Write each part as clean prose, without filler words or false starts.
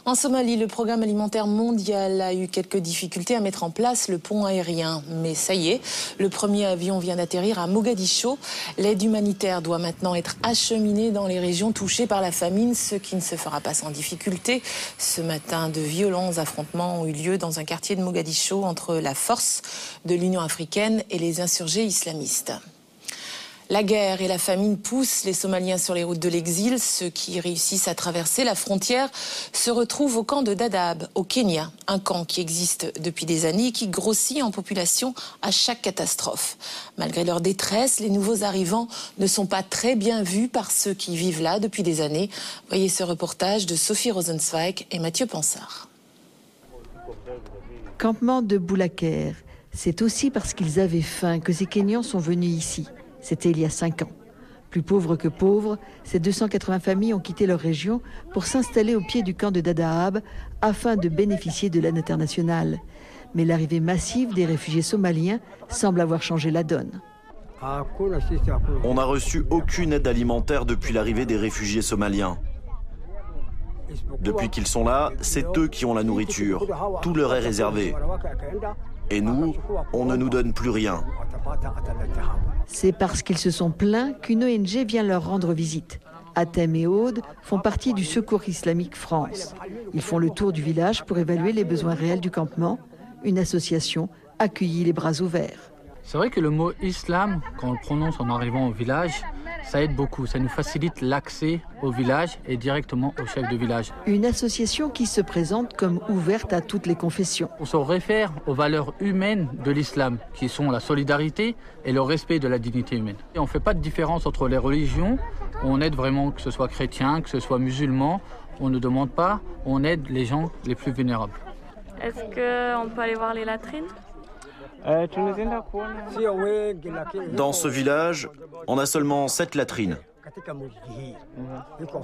En Somalie, le programme alimentaire mondial a eu quelques difficultés à mettre en place le pont aérien. Mais ça y est, le premier avion vient d'atterrir à Mogadiscio. L'aide humanitaire doit maintenant être acheminée dans les régions touchées par la famine, ce qui ne se fera pas sans difficulté. Ce matin, de violents affrontements ont eu lieu dans un quartier de Mogadiscio entre la force de l'Union africaine et les insurgés islamistes. La guerre et la famine poussent les Somaliens sur les routes de l'exil. Ceux qui réussissent à traverser la frontière se retrouvent au camp de Dadaab, au Kenya. Un camp qui existe depuis des années et qui grossit en population à chaque catastrophe. Malgré leur détresse, les nouveaux arrivants ne sont pas très bien vus par ceux qui vivent là depuis des années. Voyez ce reportage de Sophie Rosenzweig et Mathieu Pansard. Campement de Boulaker. C'est aussi parce qu'ils avaient faim que ces Kenyans sont venus ici. C'était il y a 5 ans. Plus pauvres que pauvres, ces 280 familles ont quitté leur région pour s'installer au pied du camp de Dadaab afin de bénéficier de l'aide internationale. Mais l'arrivée massive des réfugiés somaliens semble avoir changé la donne. On n'a reçu aucune aide alimentaire depuis l'arrivée des réfugiés somaliens. Depuis qu'ils sont là, c'est eux qui ont la nourriture. Tout leur est réservé. Et nous, on ne nous donne plus rien. C'est parce qu'ils se sont plaints qu'une ONG vient leur rendre visite. Atem et Aude font partie du Secours islamique France. Ils font le tour du village pour évaluer les besoins réels du campement. Une association accueillit les bras ouverts. C'est vrai que le mot islam, quand on le prononce en arrivant au village, ça aide beaucoup. Ça nous facilite l'accès au village et directement au chef de village. Une association qui se présente comme ouverte à toutes les confessions. On se réfère aux valeurs humaines de l'islam, qui sont la solidarité et le respect de la dignité humaine. Et on ne fait pas de différence entre les religions. On aide vraiment, que ce soit chrétien, que ce soit musulman. On ne demande pas, on aide les gens les plus vulnérables. Est-ce qu'on peut aller voir les latrines ? Dans ce village, on a seulement 7 latrines.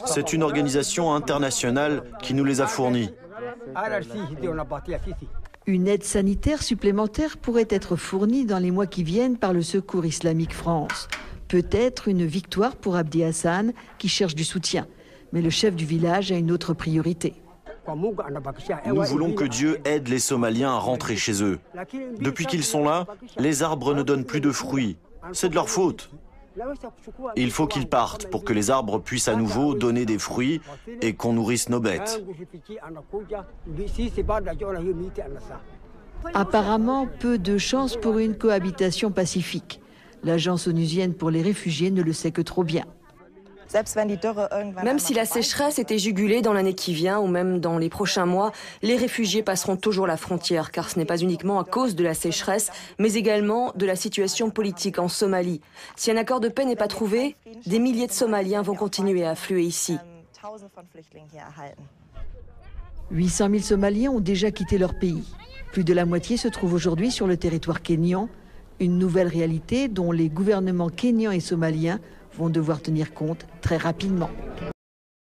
C'est une organisation internationale qui nous les a fournies. Une aide sanitaire supplémentaire pourrait être fournie dans les mois qui viennent par le Secours islamique France. Peut-être une victoire pour Abdi Hassan qui cherche du soutien. Mais le chef du village a une autre priorité. Nous voulons que Dieu aide les Somaliens à rentrer chez eux. Depuis qu'ils sont là, les arbres ne donnent plus de fruits. C'est de leur faute. Il faut qu'ils partent pour que les arbres puissent à nouveau donner des fruits et qu'on nourrisse nos bêtes. Apparemment, peu de chance pour une cohabitation pacifique. L'agence onusienne pour les réfugiés ne le sait que trop bien. Même si la sécheresse était jugulée dans l'année qui vient ou même dans les prochains mois, les réfugiés passeront toujours la frontière, car ce n'est pas uniquement à cause de la sécheresse, mais également de la situation politique en Somalie. Si un accord de paix n'est pas trouvé, des milliers de Somaliens vont continuer à affluer ici. 800 000 Somaliens ont déjà quitté leur pays. Plus de la moitié se trouve aujourd'hui sur le territoire kényan, une nouvelle réalité dont les gouvernements kenyans et somaliens vont devoir tenir compte très rapidement.